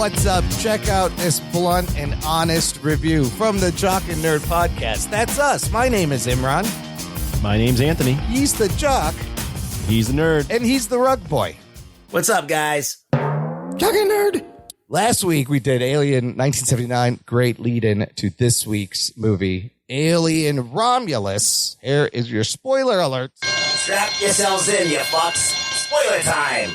what's up? Check out this blunt and honest review from the Jock and Nerd Podcast. That's us. My name is Imran. My name's Anthony. He's the jock. He's the nerd. And he's the rug boy. What's up, guys? Jock and Nerd. Last week we did Alien 1979. Great lead-in to this week's movie, Alien Romulus. Here is your spoiler alert. Strap yourselves in, you fucks. Spoiler time.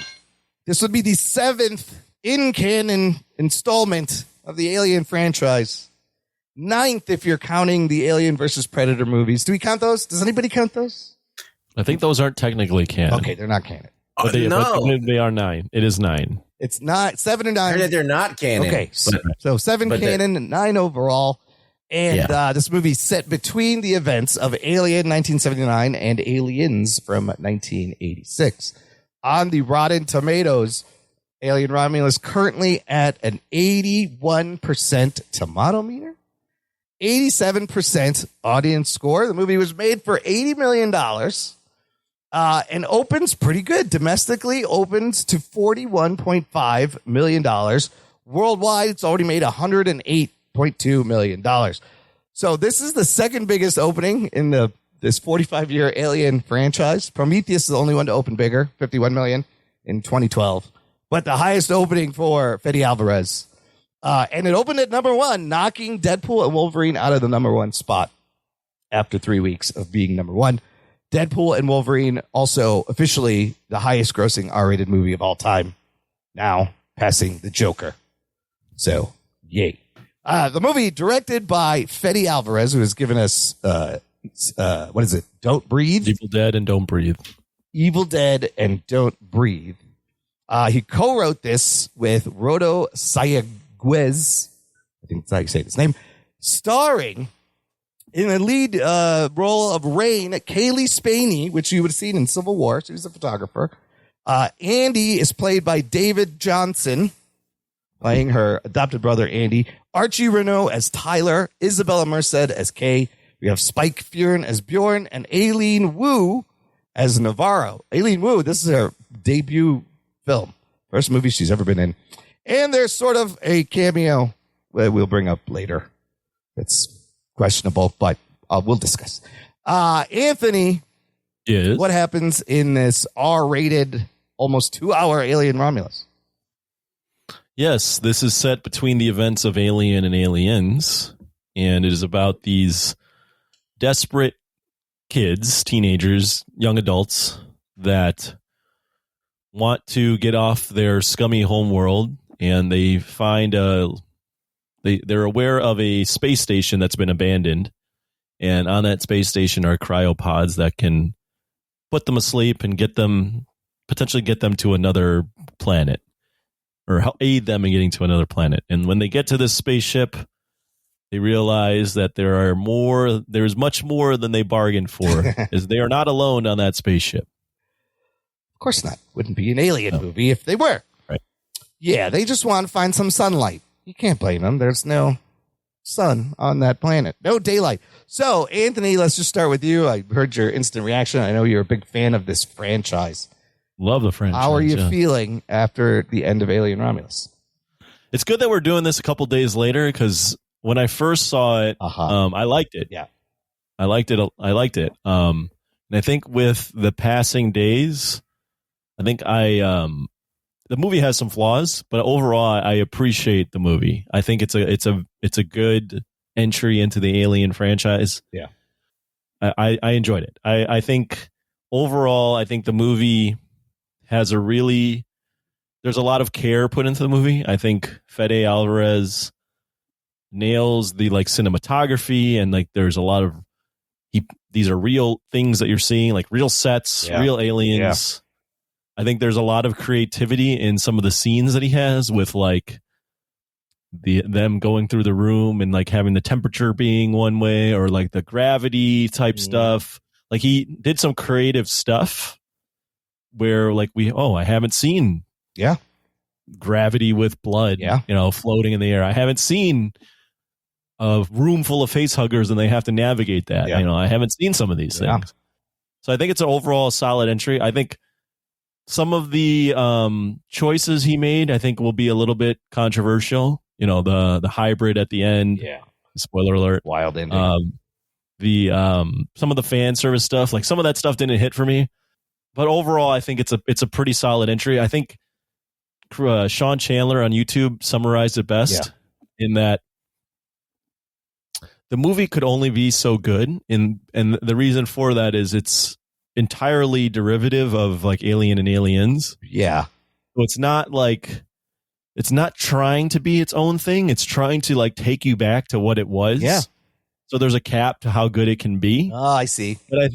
This would be the 7th in-canon installment of the Alien franchise. 9th if you're counting the Alien versus Predator movies. Do we count those? Does anybody count those? I think those aren't technically canon. Okay, they're not canon. Oh, But no. they are 9. It is 9. It's not 7 and 9. I heard that they're not canon. Okay, so 7 canon and 9 overall. And this movie's set between the events of Alien 1979 and Aliens from 1986. On the Rotten Tomatoes, Alien Romulus currently at an 81% tomato meter, 87% audience score. The movie was made for $80 million and opens pretty good. Domestically, opens to $41.5 million. Worldwide, it's already made $108.2 million. So this is the second biggest opening in this 45-year Alien franchise. Prometheus is the only one to open bigger, $51 million in 2012. But the highest opening for Fede Alvarez. And it opened at number 1, knocking Deadpool and Wolverine out of the number 1 spot after 3 weeks of being number 1. Deadpool and Wolverine also officially the highest grossing R-rated movie of all time. Now passing The Joker. So, yay. The movie directed by Fede Alvarez, who has given us, what is it? Don't Breathe? Evil Dead and Don't Breathe. Evil Dead and Don't Breathe. He co-wrote this with Rodo Sayagüez, I think that's how you say his name, starring in the lead role of Rain, Kaylee Spaney, which you would have seen in Civil War. She was a photographer. Andy is played by David Johnson, playing her adopted brother, Andy. Archie Renault as Tyler. Isabella Merced as Kay. We have Spike Fearon as Bjorn and Aileen Wu as Navarro. Aileen Wu, this is her debut film. First movie she's ever been in. And there's sort of a cameo that we'll bring up later. It's questionable, but we'll discuss. Anthony, Yes. what happens in this R-rated, almost 2-hour Alien Romulus? Yes, this is set between the events of Alien and Aliens, and it is about these desperate kids, teenagers, young adults that want to get off their scummy homeworld, and they find they're aware of a space station that's been abandoned, and on that space station are cryopods that can put them asleep and potentially get them to another planet, or help aid them in getting to another planet. And when they get to this spaceship, they realize that there's much more than they bargained for, as they are not alone on that spaceship. Of course not. Wouldn't be an Alien movie if they were. Right. Yeah, they just want to find some sunlight. You can't blame them. There's no sun on that planet. No daylight. So, Anthony, let's just start with you. I heard your instant reaction. I know you're a big fan of this franchise. Love the franchise. How are you feeling after the end of Alien Romulus? It's good that we're doing this a couple days later, because when I first saw it, I liked it. Yeah. I liked it. And I think with the passing days, I think the movie has some flaws, but overall I appreciate the movie. I think it's a good entry into the Alien franchise. Yeah. I enjoyed it. I think overall, I think the movie has there's a lot of care put into the movie. I think Fede Alvarez nails the cinematography, and there's a lot of these are real things that you're seeing, like real sets, real aliens. Yeah. I think there's a lot of creativity in some of the scenes that he has with them going through the room and having the temperature being one way, or the gravity type stuff. He did some creative stuff where I haven't seen gravity with blood floating in the air. I haven't seen a room full of face huggers and they have to navigate that. I haven't seen some of these things. So I think it's an overall solid entry. I think some of the choices he made, I think, will be a little bit controversial. You know, the hybrid at the end. Yeah. Spoiler alert. Wild ending. Some of the fan service stuff, like some of that stuff didn't hit for me. But overall, I think it's a pretty solid entry. I think Sean Chandler on YouTube summarized it best in that the movie could only be so good, and the reason for that is it's entirely derivative of like Alien and Aliens. Yeah. So it's not trying to be its own thing. It's trying to like take you back to what it was. Yeah. So there's a cap to how good it can be. Oh, I see. But I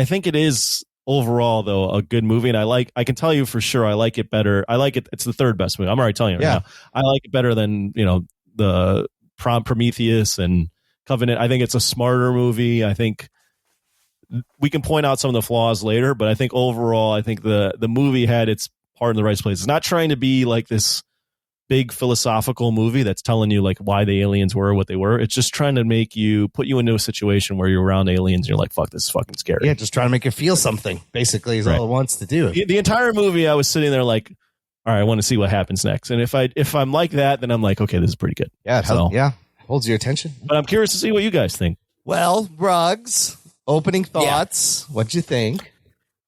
think it is overall though a good movie, and I can tell you for sure I like it better. I like it. It's the third best movie. I'm already telling you right now. I like it better than, you know, the Prometheus and Covenant. I think it's a smarter movie. I think we can point out some of the flaws later, but I think overall, I think the movie had its part in the right place. It's not trying to be like this big philosophical movie that's telling you like why the aliens were what they were. It's just trying to put you into a situation where you're around aliens and you're like, fuck, this is fucking scary. Yeah, just trying to make you feel something, basically, is all it wants to do. The entire movie, I was sitting there like, all right, I want to see what happens next. And if I'm like that, then I'm like, okay, this is pretty good. Yeah, holds your attention. But I'm curious to see what you guys think. Well, Ruggs, opening thoughts. What'd you think?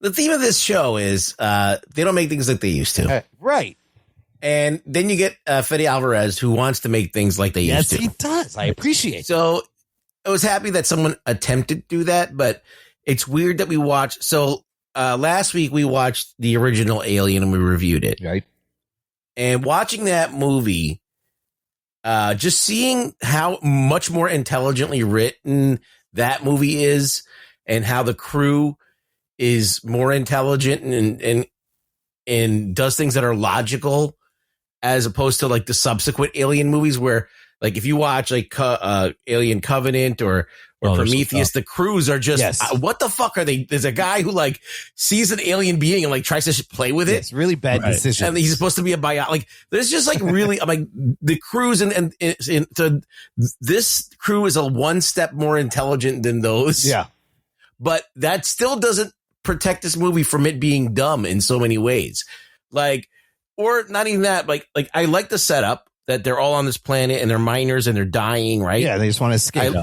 The theme of this show is they don't make things like they used to. Right. And then you get Fede Alvarez, who wants to make things like they used to. Yes, he does. I appreciate it. So I was happy that someone attempted to do that, but it's weird that we watched. So last week we watched the original Alien and we reviewed it. Right. And watching that movie, just seeing how much more intelligently written that movie is and how the crew is more intelligent and does things that are logical, as opposed to like the subsequent Alien movies where, like, if you watch like Alien Covenant or Prometheus, the crews are just what the fuck are they? There's a guy who like sees an alien being and like tries to play with it. It's really bad decisions. And he's supposed to be a bio. Like, there's just like really, I'm like, the crews and so this crew is a one step more intelligent than those. Yeah, but that still doesn't protect this movie from it being dumb in so many ways. Like, or not even that. Like I like the setup that they're all on this planet and they're miners and they're dying, right? Yeah, they just want to escape.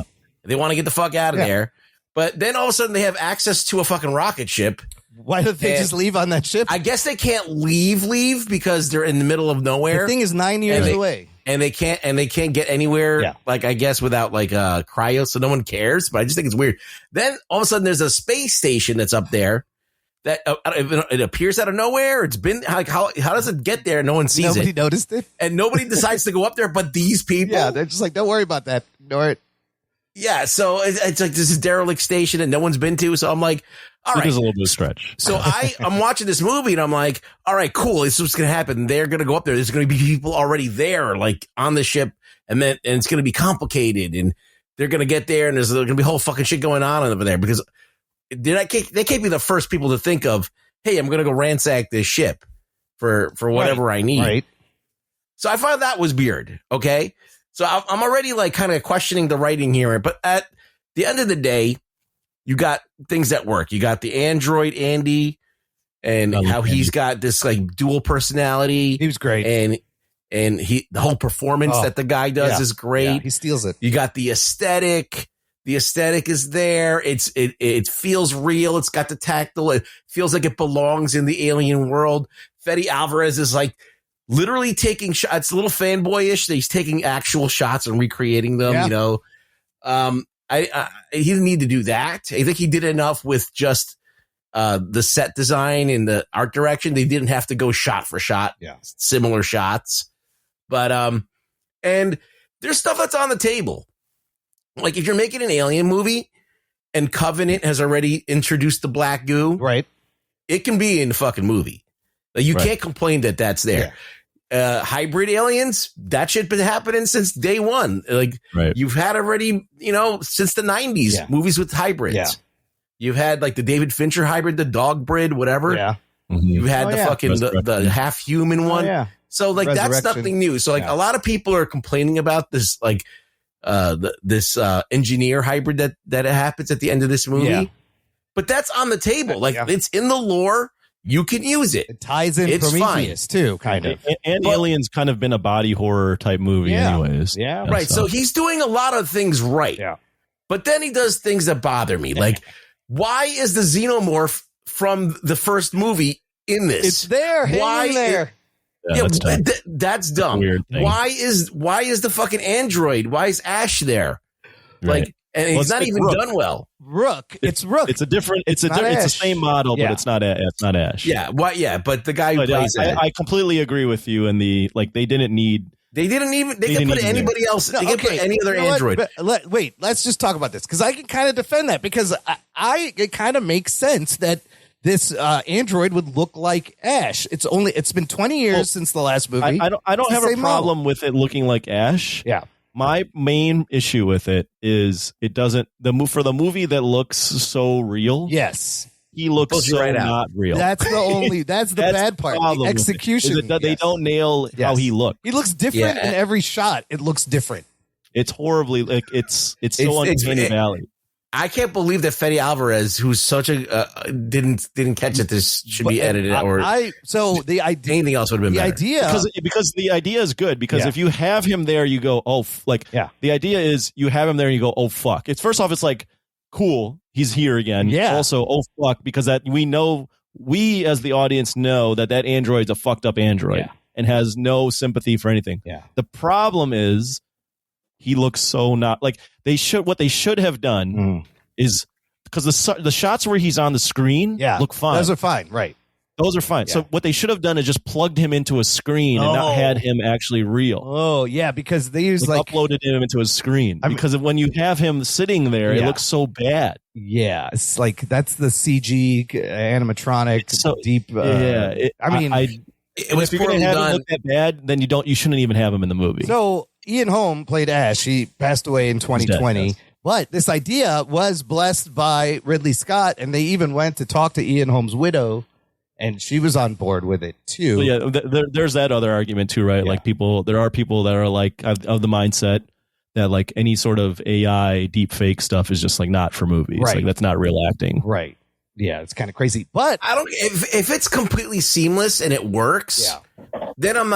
They want to get the fuck out of there. But then all of a sudden they have access to a fucking rocket ship. Why don't they just leave on that ship? I guess they can't leave because they're in the middle of nowhere. The thing is 9 years away. And they can't get anywhere, like, I guess, without like cryo, so no one cares. But I just think it's weird. Then all of a sudden there's a space station that's up there that it appears out of nowhere. It's been like, how does it get there? No one sees it. Nobody noticed it. And nobody decides to go up there but these people. Yeah, they're just like, don't worry about that. Ignore it. Yeah, so it's like this is derelict station that no one's been to. So I'm like, all right. It is a little bit of stretch. So I'm watching this movie and I'm like, all right, cool. This is what's going to happen. They're going to go up there. There's going to be people already there, like on the ship. And it's going to be complicated. And they're going to get there and there's going to be whole fucking shit going on over there because they can't be the first people to think of, hey, I'm going to go ransack this ship for whatever I need. Right. So I found that was weird. Okay. So I'm already like kind of questioning the writing here, but at the end of the day, you got things that work. You got the android Andy and how he's got this like dual personality. He was great. And the whole performance that the guy does is great. Yeah, he steals it. You got the aesthetic. The aesthetic is there. It feels real. It's got the tactile. It feels like it belongs in the alien world. Fede Alvarez is like literally taking shots. It's a little fanboyish that he's taking actual shots and recreating them, you know. He didn't need to do that. I think he did enough with just the set design and the art direction. They didn't have to go shot for shot, similar shots. But and there's stuff that's on the table. Like if you're making an alien movie and Covenant has already introduced the black goo, right? It can be in the fucking movie. Like you can't complain that that's there. Hybrid aliens, that shit been happening since day one. Like you've had already, you know, since the 90s, movies with hybrids. Yeah. You've had like the David Fincher hybrid, the dog breed, whatever. Yeah. Mm-hmm. You had the half human one. Yeah. So like that's nothing new. So like a lot of people are complaining about this, like this engineer hybrid that happens at the end of this movie. Yeah. But that's on the table. Like it's in the lore. you can use it. It ties in It's Prometheus too, kind of. And Alien's kind of been a body horror type movie, Yeah. anyways. Yeah. Right. So he's doing a lot of things right. Yeah. But then he does things that bother me. Like, why is the xenomorph from the first movie in this? It's there. Why Hanging there. Yeah, that's dumb. That's dumb. Weird thing. Why is the fucking android? Why is Ash there? Right. Like, and Well, he's it's not like even Rook. done well. Rook. It's Rook. It's a different. It's not the Ash. same model, Yeah. but it's not Ash. Yeah. Why? Yeah. But the guy who But plays it, I completely agree with you. And they didn't need. they didn't even. They could didn't put even anybody else. They could put any other You know what? android. But wait, let's just talk about this because I can kind of defend that because it kind of makes sense that this android would look like Ash. It's been 20 years since the last movie. I don't It's have the a same problem model. with it looking like Ash. Yeah. My main issue with it is it doesn't for the movie that looks so real. Yes. He looks Pulls you so right out. not real. That's the bad part. problem The with it, is execution. that they Yes. don't nail how Yes. he looks. He looks different Yeah. in every shot. It looks different. It's horribly like it's so It's- uncanny valley. I can't believe that Fede Alvarez, who's such a didn't catch that this should be edited or So the idea, anything else would have been the better. idea, Because the idea is good because Yeah. if you have him there, you go, oh, Yeah. The idea is you have him there and you go, oh, fuck. It's first off, it's like, cool, he's here again. Yeah. Also, oh, fuck, because that we as the audience know that android's a fucked up android Yeah. and has no sympathy for anything. Yeah. The problem is he looks so not like what they should have done is because the shots where he's on the screen look fine. Those are fine, right? Those are fine. Yeah. So what they should have done is just plugged him into a screen and not had him actually real. Oh yeah, because they use like uploaded him into a screen because when you have him sitting there, it Yeah. looks so bad. yeah, it's like that's the CG animatronic It's so deep. It was if you're gonna poorly have him done. look that bad, then you shouldn't even have him in the movie. So Ian Holm played Ash. He passed away in 2020. yes. But this idea was blessed by Ridley Scott, and they even went to talk to Ian Holm's widow, and she was on board with it too. So, yeah, there's that other argument too, right? Yeah. Like there are people that are like of the mindset that like any sort of AI deep fake stuff is just like not for movies. Right. Like that's not real acting. Right. Yeah, it's kind of crazy. But I don't if it's completely seamless and it works. Then I'm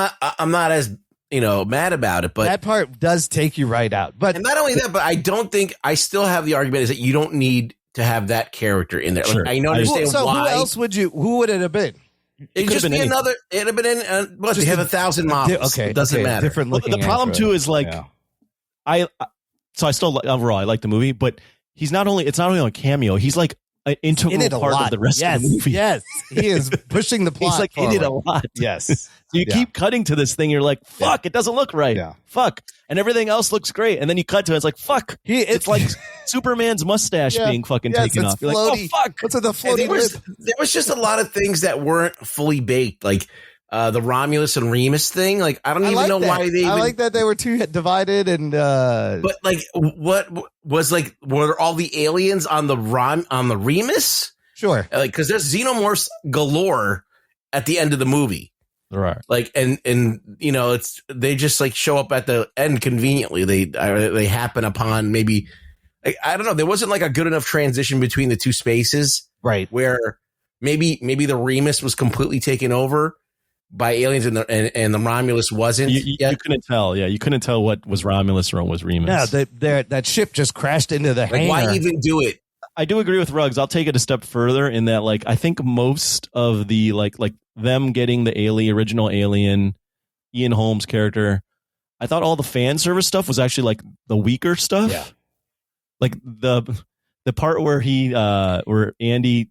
not as mad about it. But that part does take you right out. But and not only that, but I don't think I still have the argument is that you don't need to have that character in there. Sure. Like, I don't understand so why. who else who would it have been? It'd could've just been be anything. another. It'd have been in. What they Just have a- 1,000 models. Okay, it doesn't matter. Different Well, looking. the problem android. too is like Yeah. so I still overall I like the movie, but it's not only on cameo. He's like an integral in it a part lot. of the rest yes, of the movie. Yes, he is pushing the plot. He's like in it a forward. lot. Yes. So you Yeah. keep cutting to this thing. You're like, fuck, it doesn't look right. Yeah. Fuck. And everything else looks great. And then you cut to it. It's like, fuck. It's like Superman's mustache Yeah. being fucking Yes, taken it's off. You're floaty. like, oh, fuck. What's with the And floating? there was just a lot of things that weren't fully baked, like the Romulus and Remus thing. Like I don't I even like know that. why they. I Even, like that they were too divided and. But like, what was like? Were all the aliens on the Remus? Sure. Like, because there's xenomorphs galore at the end of the movie. There are. Like, and it's they just like show up at the end conveniently. They happen upon maybe. I don't know. There wasn't like a good enough transition between the two spaces. Right. Where maybe the Remus was completely taken over by aliens and the Romulus wasn't. You couldn't tell. Yeah. You couldn't tell what was Romulus or what was Remus. No, that ship just crashed into the Like, hangar. why even do it? I do agree with Ruggs. I'll take it a step further in that, like, I think most of the like them getting the original Alien, Ian Holmes character, I thought all the fan service stuff was actually like the weaker stuff. Yeah. Like the part where where Andy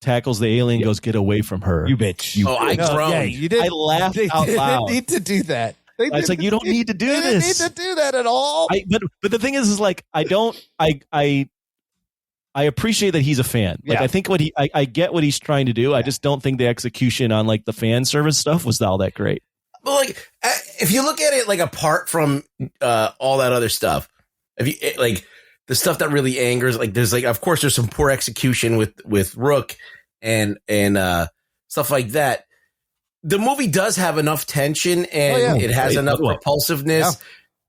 tackles the alien, goes, "Get away from her, You bitch. I groaned. Yeah, you did. I laughed They out didn't loud. need to do that. It's like you don't need to do They this. didn't need to do that at all. But the thing is like I appreciate that he's a fan. Like Yeah. I think I get what he's trying to do. I just don't think the execution on like the fan service stuff was all that great. But like, if you look at it like apart from all that other stuff, if you like the stuff that really angers, like there's like, of course, there's some poor execution with Rook and stuff like that. The movie does have enough tension and it has enough repulsiveness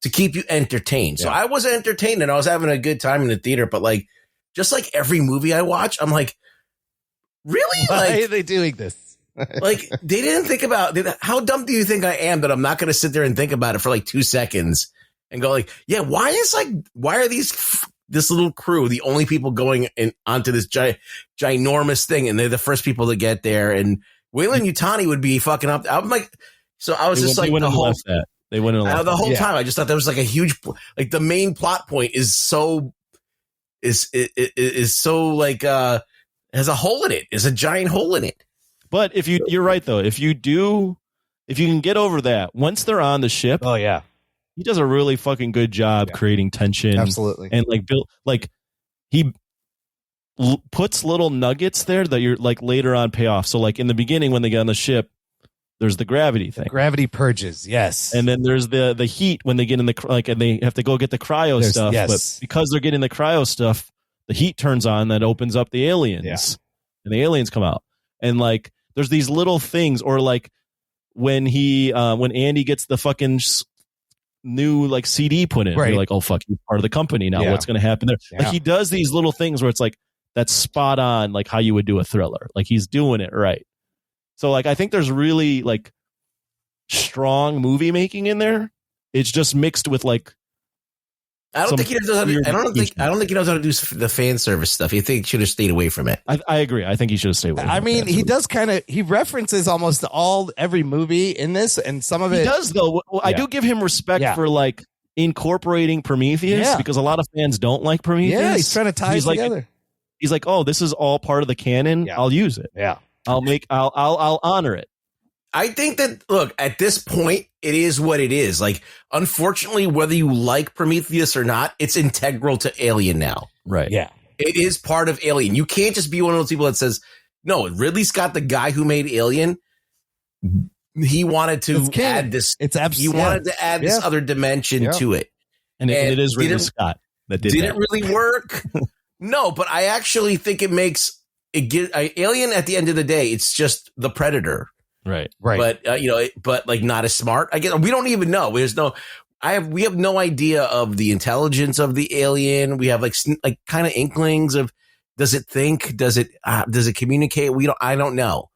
to keep you entertained. So I was entertained and I was having a good time in the theater, but like, just like every movie I watch, I'm like, really? Why Like, are they doing this? Like, they didn't think about how dumb do you think I am that I'm not going to sit there and think about it for like 2 seconds and go like, yeah, why are this little crew the only people going onto this ginormous thing, and they're the first people to get there, and Weyland Yutani would be fucking up. I'm like, so I was just like the whole they wouldn't have the whole time. I just thought that was like a huge, like the main plot point is so like has a hole in it. Is a giant hole in it. But you're right though. If you can get over that, once they're on the ship, Oh yeah, he does a really fucking good job creating tension. absolutely. And he puts little nuggets there that you're like later on pay off. So like in the beginning when they get on the ship, there's the gravity thing. Gravity purges, yes. And then there's the heat when they get in and they have to go get the cryo stuff. Yes. But because they're getting the cryo stuff, the heat turns on that opens up the aliens, and the aliens come out. And like there's these little things, or like when Andy gets the fucking new like CD put in, right. You're like, oh fuck, he's part of the company now. What's going to happen there? Yeah. Like he does these little things where it's like that's spot on, like how you would do a thriller. Like he's doing it right. So like I think there's really like strong movie making in there. It's just mixed with like I don't think he knows how to. I don't think he knows how to do the fan service stuff. You think he should have stayed away from it? I agree. I think he should have stayed away. I mean, he does he references almost every movie in this, and some of it he does though. Well, I do give him respect for like incorporating Prometheus because a lot of fans don't like Prometheus. Yeah, he's trying to tie it together. He's like, oh, this is all part of the canon. Yeah. I'll use it. Yeah, I'll honor it. I think that, look, at this point, it is what it is. Like, unfortunately, whether you like Prometheus or not, it's integral to Alien now. Right. Yeah. It is part of Alien. You can't just be one of those people that says, no, Ridley Scott, the guy who made Alien, he wanted to add this. He wanted to add this other dimension to it. And it is Ridley Scott that did it really work? No, but I actually think it makes Alien at the end of the day, it's just the Predator. Right. But but like not as smart. I guess we don't even know. We have no idea of the intelligence of the alien. We have like kind of inklings of, does it think? Does it communicate? I don't know.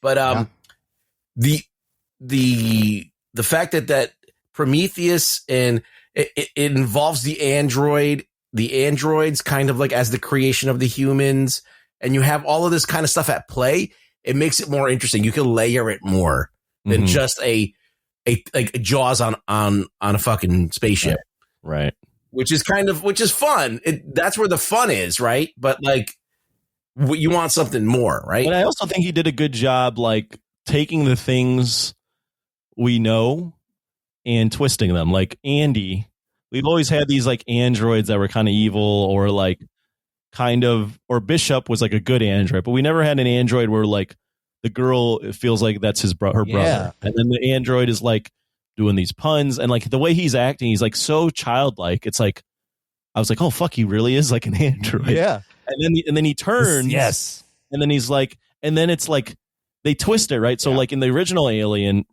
But the fact that Prometheus and it involves the androids kind of like as the creation of the humans, and you have all of this kind of stuff at play. It makes it more interesting. You can layer it more than just a Jaws on a fucking spaceship, right? Which is fun. That's where the fun is, right? But like, you want something more, right? But I also think he did a good job, like taking the things we know and twisting them. Like Andy, we've always had these like androids that were kind of evil, or like or Bishop was like a good android, but we never had an android where like the girl feels like that's her brother, and then the android is like doing these puns, and like the way he's acting, he's like so childlike. It's like I was like, oh fuck, he really is like an android. Yeah, and then he turns, and then he's like, and then it's like they twist it, right? So like in the original Alien,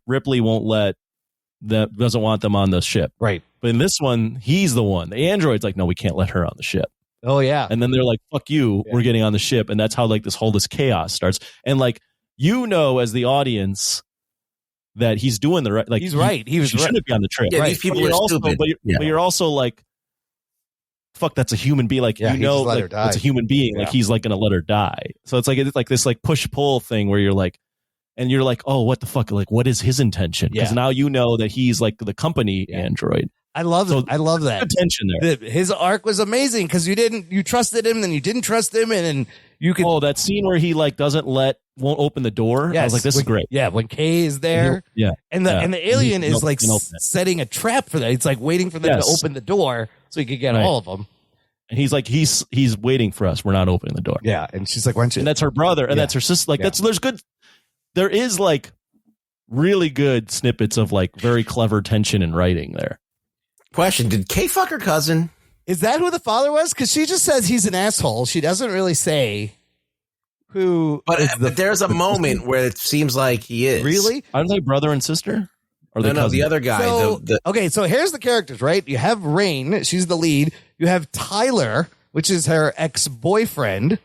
Ripley doesn't want them on the ship, right? But in this one, he's the one. The android's like, no, we can't let her on the ship. Oh yeah. And then they're like, fuck you, we're getting on the ship. And that's how like this chaos starts. And like, as the audience that he's doing the right, like he's right. He shouldn't be on the trip. Yeah, right. These people are stupid. But you're also like, fuck, that's a human being. Like, like it's a human being. Like he's like going to let her die. So it's like this like push pull thing where you're like, oh, what the fuck? Like, what is his intention? Because now you know that he's like the company android. I love it. I love that. Good tension there. His arc was amazing because you trusted him, then you didn't trust him, and you could. Oh, that scene where he like won't open the door. Yes, I was like, this is great. Yeah, when Kay is there. And the alien is like setting a trap for that. It's like waiting for them to open the door so he could get all of them. And he's like, he's waiting for us. We're not opening the door. Yeah, and she's like, why don't you? And that's her brother, and that's her sister. Like there is like really good snippets of like very clever tension and writing there. Question: did Kay fuck her cousin? Is that who the father was? Because she just says he's an asshole. She doesn't really say who. But there's a moment where it seems like he is. Really? Aren't they brother and sister? Or no, the other guy. Okay, so here's the characters, right? You have Rain. She's the lead. You have Tyler, which is her ex-boyfriend.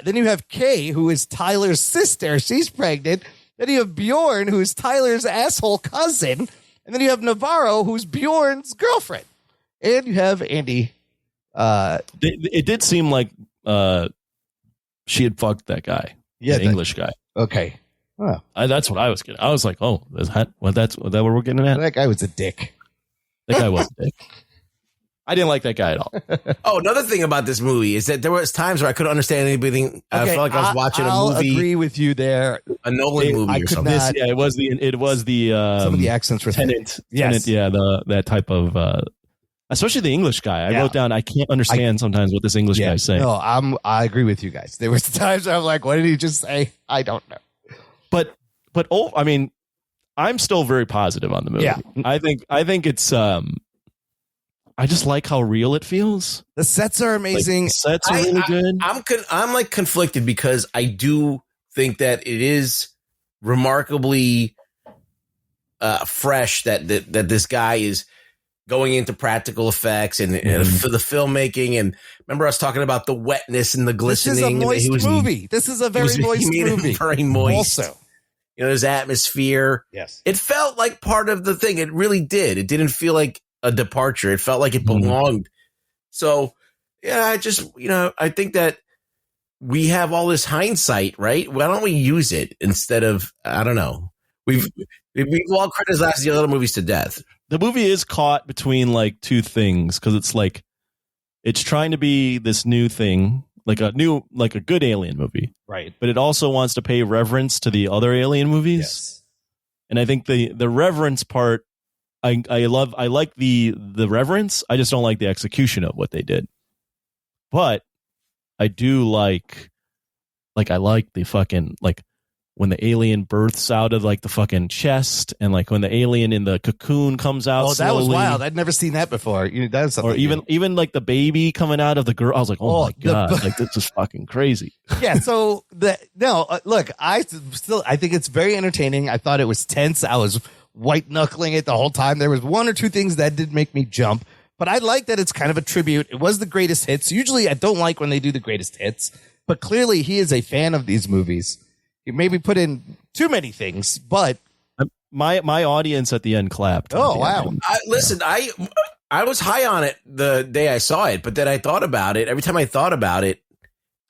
Then you have Kay, who is Tyler's sister. She's pregnant. Then you have Bjorn, who's Tyler's asshole cousin. And then you have Navarro, who's Bjorn's girlfriend. And you have Andy. It did seem like she had fucked that guy. Yeah, the English guy. Okay. Oh. That's what I was getting. I was like, oh, is that what we're getting at? That guy was a dick. That guy was a dick. I didn't like that guy at all. Oh, another thing about this movie is that there was times where I couldn't understand anything. I felt like I was watching a movie. I'll agree with you there. A Nolan movie or something. It was the some of the accents were Tenant. Yes. Tenant, yeah, that type of especially the English guy. I wrote down I can't understand sometimes what this English guy's saying. No, I agree with you guys. There was times where I'm like, what did he just say? I don't know. But I mean, I'm still very positive on the movie. Yeah. I think it's I just like how real it feels. The sets are amazing. Like, the sets are really good. I'm like conflicted because I do think that it is remarkably fresh that this guy is going into practical effects and for the filmmaking. And remember, I was talking about the wetness and the glistening. This is a moist movie. This is a very moist movie. Very moist. Also, there's atmosphere. Yes, it felt like part of the thing. It really did. It didn't feel like a departure. It felt like it belonged. So, yeah, I think that we have all this hindsight, right? Why don't we use it instead of, I don't know. We've all criticized the other movies to death. The movie is caught between like two things because it's like it's trying to be this new thing, like a good Alien movie, right? But it also wants to pay reverence to the other Alien movies. Yes. And I think the reverence part, I like the reverence. I just don't like the execution of what they did. But I do like I like the fucking like when the alien births out of like the fucking chest and like when the alien in the cocoon comes out. Oh, that was slowly. wild. I'd never seen that before. That was something. Or even like the baby coming out of the girl. I was like, oh my God, like this is fucking crazy. Yeah. So look, I think it's very entertaining. I thought it was tense. I was white knuckling it the whole time. There was one or two things that did make me jump, but I like that it's kind of a tribute. It was the greatest hits. Usually I don't like when they do the greatest hits, but clearly he is a fan of these movies. He maybe put in too many things, but my audience at the end clapped. Oh, wow. I was high on it the day I saw it, but then I thought about it. Every time I thought about it,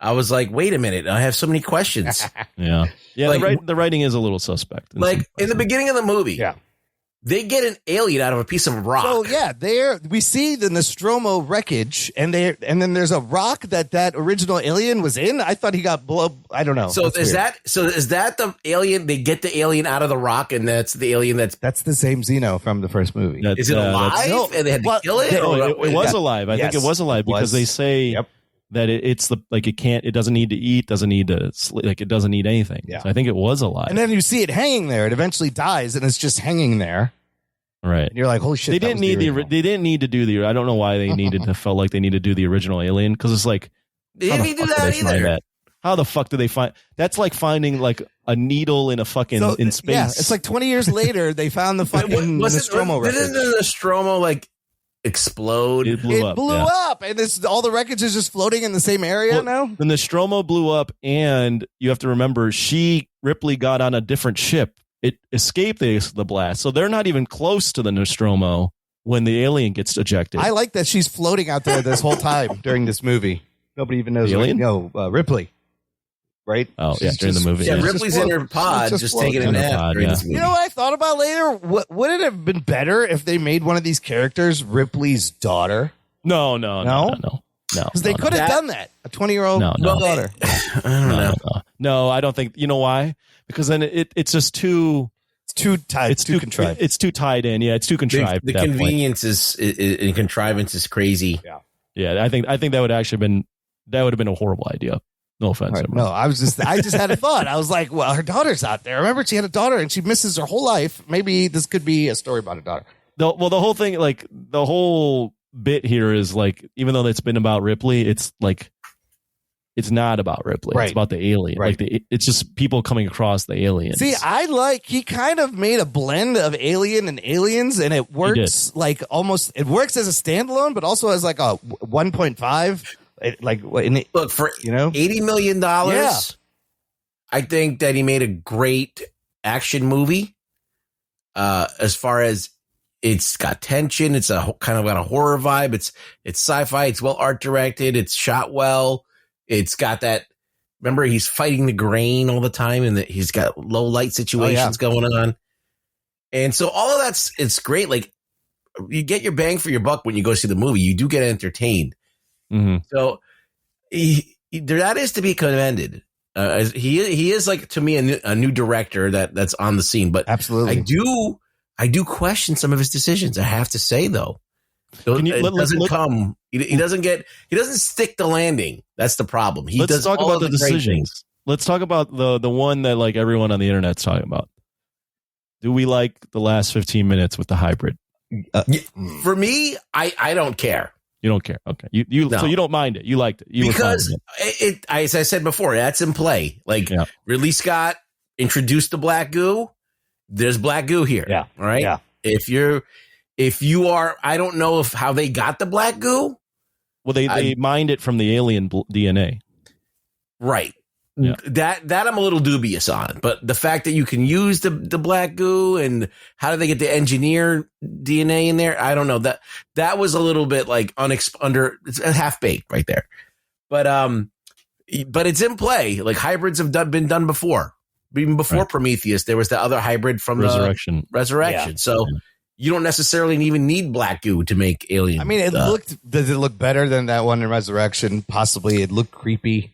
I was like, wait a minute. I have so many questions. Yeah. Like, the writing is a little suspect. Like in the beginning of the movie. Yeah. They get an alien out of a piece of rock. So yeah, we see the Nostromo wreckage, and then there's a rock that original alien was in. I thought he got blown. I don't know. So is that the alien? They get the alien out of the rock, and that's the alien that's the same Xeno from the first movie. Is it alive? And they had to kill it. It was alive. I think it was alive because they say that it doesn't need to eat, doesn't need to sleep, like it doesn't need anything. Yeah. So I think it was alive. And then you see it hanging there. It eventually dies, and it's just hanging there. Right. And you're like, holy shit. They didn't need to do the. I don't know why they felt like they needed to do the original Alien because it's like they didn't need to do that either. How the fuck do they find? That's like finding like a needle in a fucking in space. Yeah, it's like 20 years later they found the fucking Nostromo wreckage. Didn't the Nostromo like explode? It blew up, and all the wreckage is just floating in the same area now. The Nostromo blew up, and you have to remember, Ripley got on a different ship. It escaped the blast, so they're not even close to the Nostromo when the alien gets ejected. I like that she's floating out there this whole time during this movie. Nobody even knows. The alien? Ripley. Right? Oh, yeah, during the movie. Yeah, Ripley's in her pod, just taking a nap during this movie. You know what I thought about later? Would it have been better if they made one of these characters Ripley's daughter? No. Because they could have done that. A 20-year-old daughter. I don't know. No, I don't think. You know why? Because then it's just too. It's too tied. It's too contrived. It's too tied in. Yeah, it's too contrived. The convenience and contrivance is crazy. Yeah. I think that would have been a horrible idea. No offense. Right. No, I just had a thought. I was like, well, her daughter's out there. Remember, she had a daughter and she misses her whole life. Maybe this could be a story about her daughter. The whole thing, like the whole bit here is like, even though it's been about Ripley, it's like, it's not about Ripley. Right. It's about the alien. Right. Like it's just people coming across the aliens. See, he kind of made a blend of Alien and Aliens, and it works like almost, it works as a standalone, but also as like a 1.5 Look, for $80 million, Yeah. I think that he made a great action movie. As far as it's got tension, it's kind of got a horror vibe. It's sci-fi. It's well art directed. It's shot well. It's got that. Remember, he's fighting the grain all the time, and he's got low light situations going on. And so all of it's great. Like, you get your bang for your buck when you go see the movie. You do get entertained. Mm-hmm. So that is to be commended. He is, like, to me, a new director that's on the scene. But absolutely, I do question some of his decisions. I have to say, though, he doesn't stick the landing. That's the problem. Let's talk about the decisions. Let's talk about the one that, like, everyone on the internet's talking about. Do we like the last 15 minutes with the hybrid? For me, I don't care. You don't care. Okay. No. So you don't mind it. You liked it. Because as I said before, that's in play. Like, Ridley Scott introduced the black goo. There's black goo here. Yeah. All right. Yeah. If you are, I don't know how they got the black goo. Well, they mined it from the alien DNA. Right. Yeah. That I'm a little dubious on, but the fact that you can use the black goo, and how do they get the engineer DNA in there? I don't know. That was a little bit like it's a half baked right there. But it's in play. Like, hybrids have been done before. Even before Prometheus, there was the other hybrid from Resurrection. Yeah. So you don't necessarily even need black goo to make Alien. I mean, does it look better than that one in Resurrection? Possibly. It looked creepy.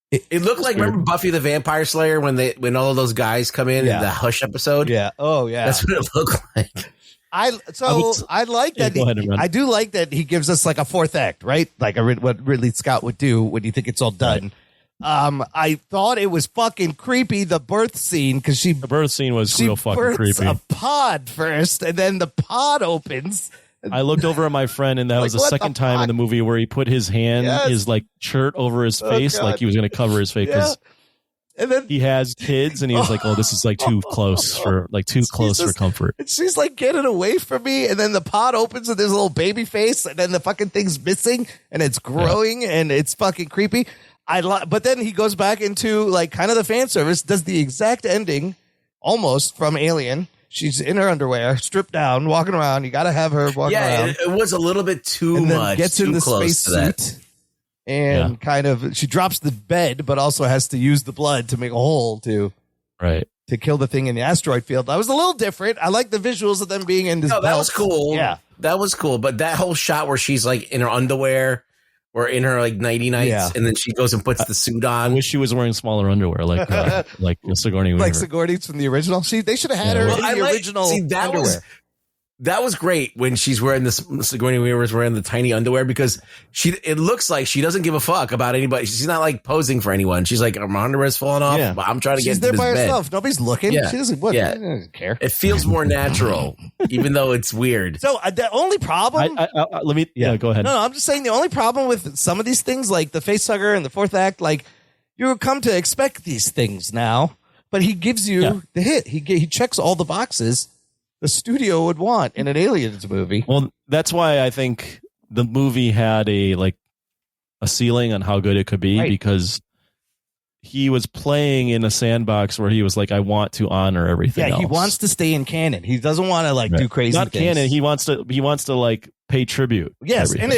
It looked like, remember Buffy the Vampire Slayer when all of those guys come in the Hush episode? Yeah. Oh, yeah. That's what it looked like. I like that. I do like that he gives us like a fourth act, right? Like what Ridley Scott would do when you think it's all done. Right. I thought it was fucking creepy, the birth scene, because the birth scene was real fucking creepy. A pod first, and then the pod opens. I looked over at my friend, and that was the second time in the movie where he put his hand, his like shirt over his face, like he was going to cover his face because he has kids, and he was like, "Oh, this is like too close for comfort." And she's like, "Get it away from me!" And then the pod opens, and there's a little baby face, and then the fucking thing's missing, and it's growing, and it's fucking creepy. But then he goes back into like kind of the fan service, does the exact ending, almost from Alien. She's in her underwear, stripped down, walking around. You got to have her walking around. Yeah, it was a little bit too much. Gets in the space suit and kind of, she drops the bed, but also has to use the blood to make a hole to kill the thing in the asteroid field. That was a little different. I like the visuals of them being in this. No, that was cool. Yeah, that was cool. But that whole shot where she's like in her underwear or in her like nighty nights, and then she goes and puts the suit on. I wish she was wearing smaller underwear, like Sigourney Weaver. Like Sigourney's from the original. They should have had her in the original underwear. That was great when she's wearing this. Sigourney Weaver's wearing the tiny underwear because it looks like she doesn't give a fuck about anybody. She's not like posing for anyone. She's like, my underwear's falling off. Yeah. But I'm trying to get into this bed. She's there by herself. Nobody's looking. Yeah. She doesn't. She doesn't care. It feels more natural, even though it's weird. So the only problem. Let me. Yeah, go ahead. No, I'm just saying the only problem with some of these things, like the facehugger and the fourth act, like you come to expect these things now, but he gives you the hit. He checks all the boxes the studio would want in an Aliens movie. Well, that's why I think the movie had a ceiling on how good it could be, because he was playing in a sandbox where he was like, I want to honor everything else. He wants to stay in canon. He doesn't want to do crazy Not things. Canon. He wants to like pay tribute. Yes, and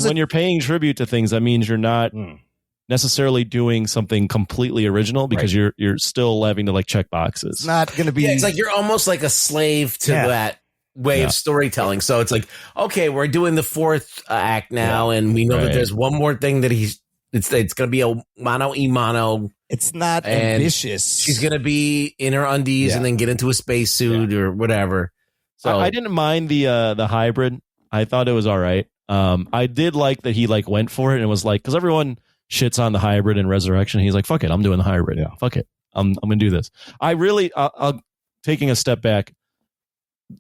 when you're paying tribute to things, that means you're not necessarily doing something completely original, because you're still having to like check boxes. It's not going to be. It's like you're almost like a slave to that way of storytelling. So it's like, okay, we're doing the fourth act now, and we know that there's one more thing that it's going to be a mano y mano. It's not ambitious. She's going to be in her undies and then get into a spacesuit or whatever. So I didn't mind the hybrid. I thought it was all right. I did like that he like went for it and was like, because everyone shits on the hybrid and Resurrection. He's like, fuck it, I'm doing the hybrid. Yeah. Fuck it. I'm going to do this. I really, taking a step back,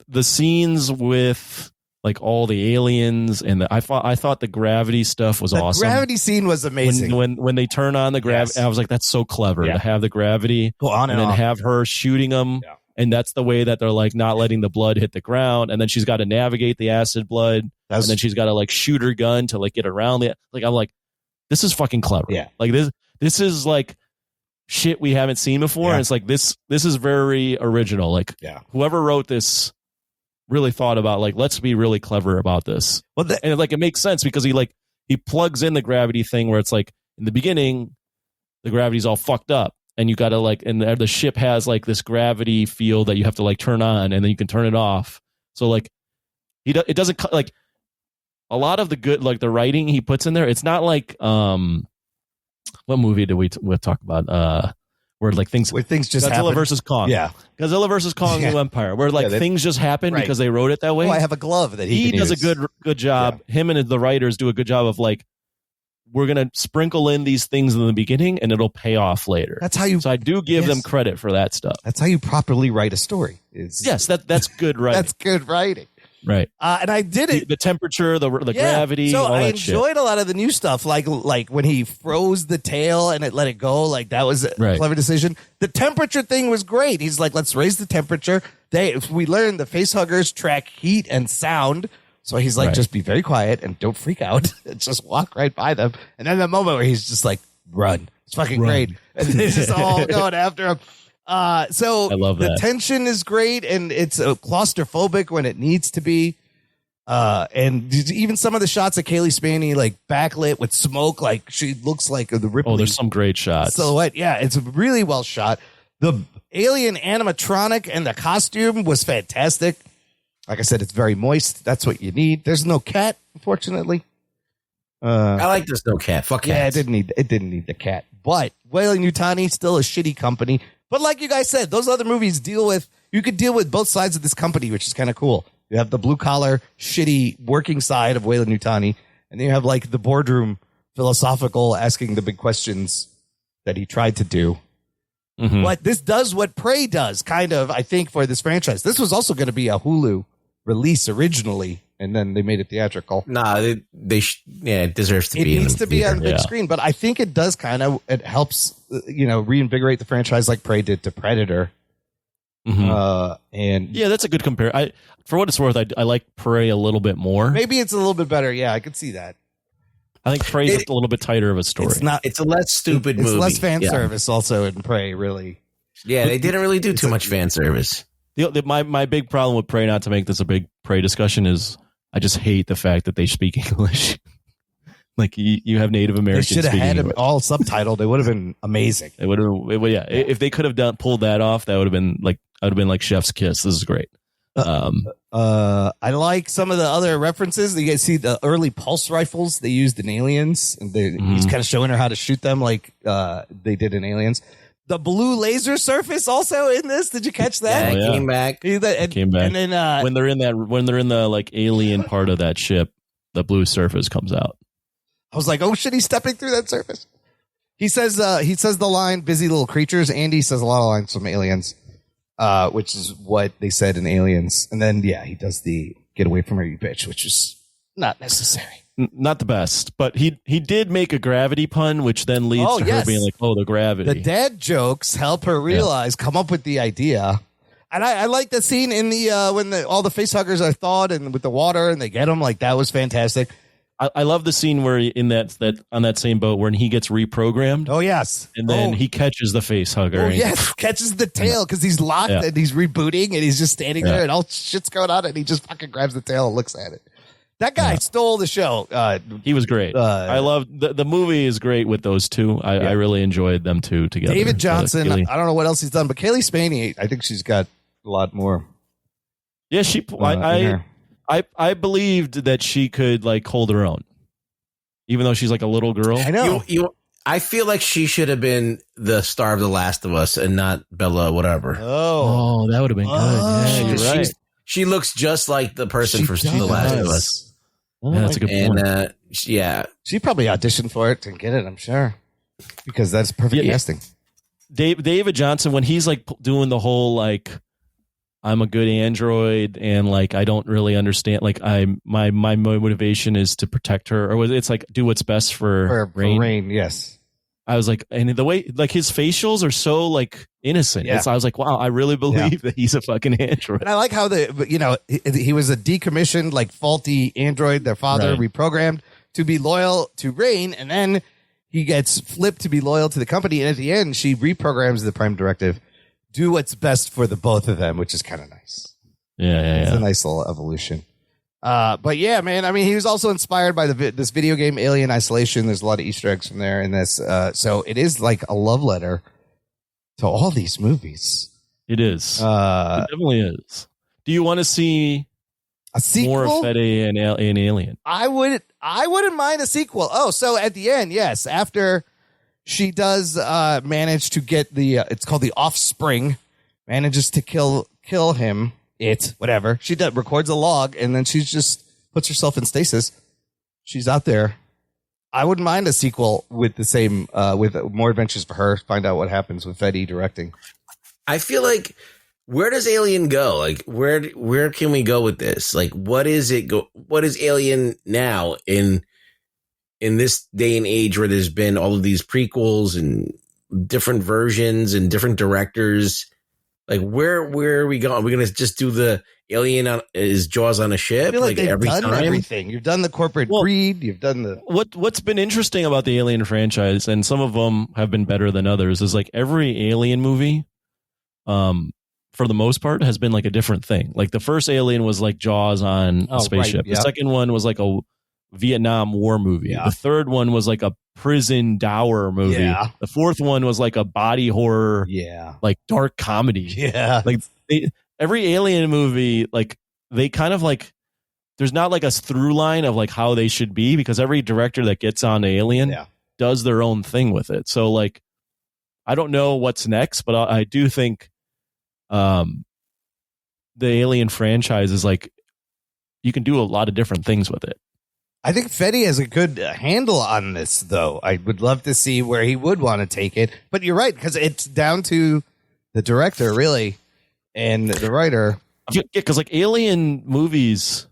the scenes with like all the aliens and I thought the gravity stuff was awesome. The gravity scene was amazing. When they turn on the gravity, I was like, that's so clever to have the gravity go on and then off. Have her shooting them. Yeah. And that's the way that they're like not letting the blood hit the ground. And then she's got to navigate the acid blood. And then she's got to like shoot her gun to like get around it. Like, I'm like, this is fucking clever. Yeah. Like this is like shit we haven't seen before. Yeah. And it's like this is very original. Like whoever wrote this really thought about like, let's be really clever about this. Well, and like it makes sense because he plugs in the gravity thing where it's like in the beginning the gravity's all fucked up and you got to like, and the ship has like this gravity field that you have to like turn on and then you can turn it off. So like it doesn't like a lot of the good, like the writing he puts in there. It's not like, what movie did we talk about? Where things just Godzilla happen. Versus Kong. Yeah. Godzilla versus Kong New Empire, where things just happen because they wrote it that way. Oh, I have a glove that he can does use. a good job. Yeah. Him and the writers do a good job of like, we're going to sprinkle in these things in the beginning and it'll pay off later. That's how you. So I do give them credit for that stuff. That's how you properly write a story. Yes, that's good writing. That's good writing. Right. And I did it. The temperature, the gravity. So all I that enjoyed shit. a lot of the new stuff, like when he froze the tail and it let it go. Like that was a clever decision. The temperature thing was great. He's like, let's raise the temperature. We learned the face huggers track heat and sound. So he's like, just be very quiet and don't freak out. Just walk right by them. And then the moment where he's just like, run. It's fucking great. And they're just all going after him. So I love that. The tension is great and it's claustrophobic when it needs to be. And even some of the shots of Kaylee Spaney, like backlit with smoke, like she looks like the Ripley. Oh, there's some great shots. Silhouette. Yeah, it's really well shot. The alien animatronic and the costume was fantastic. Like I said, it's very moist. That's what you need. There's no cat, unfortunately. I like there's no cat. Fuck cats. Yeah, it didn't need the cat. But Weyland-Yutani, still a shitty company. But like you guys said, those other movies you could deal with both sides of this company, which is kind of cool. You have the blue collar, shitty working side of Weyland-Yutani, and then you have like the boardroom philosophical asking the big questions that he tried to do. Mm-hmm. But this does what Prey does, kind of, I think, for this franchise. This was also going to be a Hulu release originally, and then they made it theatrical. Nah, it deserves to be. It needs to be on the big screen, but I think it does it helps, reinvigorate the franchise like Prey did to Predator. Mm-hmm. And yeah, that's a good compare. For what it's worth, I like Prey a little bit more. Maybe it's a little bit better. Yeah, I could see that. I think Prey's a little bit tighter of a story. It's a less stupid movie. It's less fan service also in Prey, really. Yeah, they didn't really do too much fan service. My big problem with Prey, not to make this a big Prey discussion, is I just hate the fact that they speak English. Like you have Native Americans. They should have had English. it all subtitled. It would have been amazing. It would have. Yeah. If they could have pulled that off, that would have been like Chef's kiss. This is great. I like some of the other references. You guys see the early pulse rifles they used in Aliens, and he's kind of showing her how to shoot them like they did in Aliens. The blue laser surface also in this. Did you catch that? Yeah, it came back. It came back. And then when they're in the like alien part of that ship, the blue surface comes out. I was like, oh shit, he's stepping through that surface. He says the line "busy little creatures." Andy says a lot of lines from Aliens, which is what they said in Aliens. And then he does the "get away from her, you bitch," which is not necessary. Not the best, but he did make a gravity pun, which then leads to her being like, "Oh, the gravity." The dad jokes help her come up with the idea. And I like the scene in the when all the facehuggers are thawed and with the water and they get them. Like that was fantastic. I love the scene where in that on that same boat when he gets reprogrammed. Oh yes, and then he catches the face hugger. Oh yes, catches the tail because he's locked and he's rebooting and he's just standing there and all shit's going on and he just fucking grabs the tail and looks at it. That guy stole the show. He was great. I love the movie is great with those two. I really enjoyed them two together. David Johnson. I don't know what else he's done, but Kaylee Spaney, I think she's got a lot more. Yeah, I believed that she could like hold her own, even though she's like a little girl. I know. I feel like she should have been the star of The Last of Us and not Bella, whatever. Oh, that would have been good. Yeah, you're right. She looks just like the person from The Last of Us. Yeah, that's a good point. And she probably auditioned for it to get it. I'm sure because that's perfect casting. David Johnson, when he's like doing the whole like, I'm a good android and like I don't really understand. Like my motivation is to protect her, or it's like do what's best for Rain. Yes, I was like, and the way like his facials are so like innocent. Yeah. I was like, wow, I really believe that he's a fucking android. And I like how he was a decommissioned like faulty android. Their father reprogrammed to be loyal to Rain, and then he gets flipped to be loyal to the company. And at the end, she reprograms the Prime Directive, do what's best for the both of them, which is kind of nice. It's a nice little evolution. But yeah, man, I mean, he was also inspired by this video game, Alien Isolation. There's a lot of Easter eggs from there in this. So it is like a love letter to all these movies. It is. It definitely is. Do you want to see a sequel? More of Fede and Alien? I wouldn't mind a sequel. Oh, so at the end, yes, after she does manage to get it's called the Offspring, manages to kill him. Whatever. She records a log, and then she just puts herself in stasis. She's out there. I wouldn't mind a sequel with the same, with more adventures for her. Find out what happens with Fede directing. I feel like, where does Alien go? Like, where can we go with this? Like, what is Alien now in this day and age where there's been all of these prequels and different versions and different directors? Like, where are we going? Are we going to just do the Alien is Jaws on a ship? I feel like they've every done time? everything. You've done the corporate breed. You've done the... What's been interesting about the Alien franchise, and some of them have been better than others, is like every Alien movie, for the most part, has been like a different thing. Like the first Alien was like Jaws on a spaceship. Right, yeah. The second one was like a Vietnam War movie. Yeah. The third one was like a prison dower movie. Yeah. The fourth one was like a body horror, like dark comedy. Yeah. Like every Alien movie, like they kind of like, there's not like a through line of like how they should be, because every director that gets on Alien does their own thing with it. So like, I don't know what's next, but I do think the Alien franchise is like, you can do a lot of different things with it. I think Fede has a good handle on this, though. I would love to see where he would want to take it. But you're right, because it's down to the director, really, and the writer. Yeah, because like Alien movies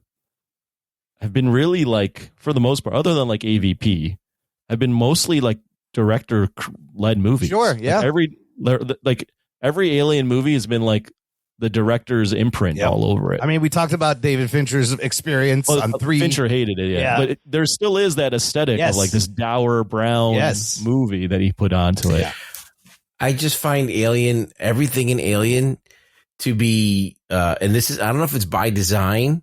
have been really like, for the most part, other than like AVP, have been mostly like director-led movies. Sure, yeah. Like every Alien movie has been like the director's imprint all over it. I mean, we talked about David Fincher's experience on 3. Fincher hated it, but there still is that aesthetic of like this dour brown movie that he put onto it. I just find everything in Alien to be, and this is, I don't know if it's by design,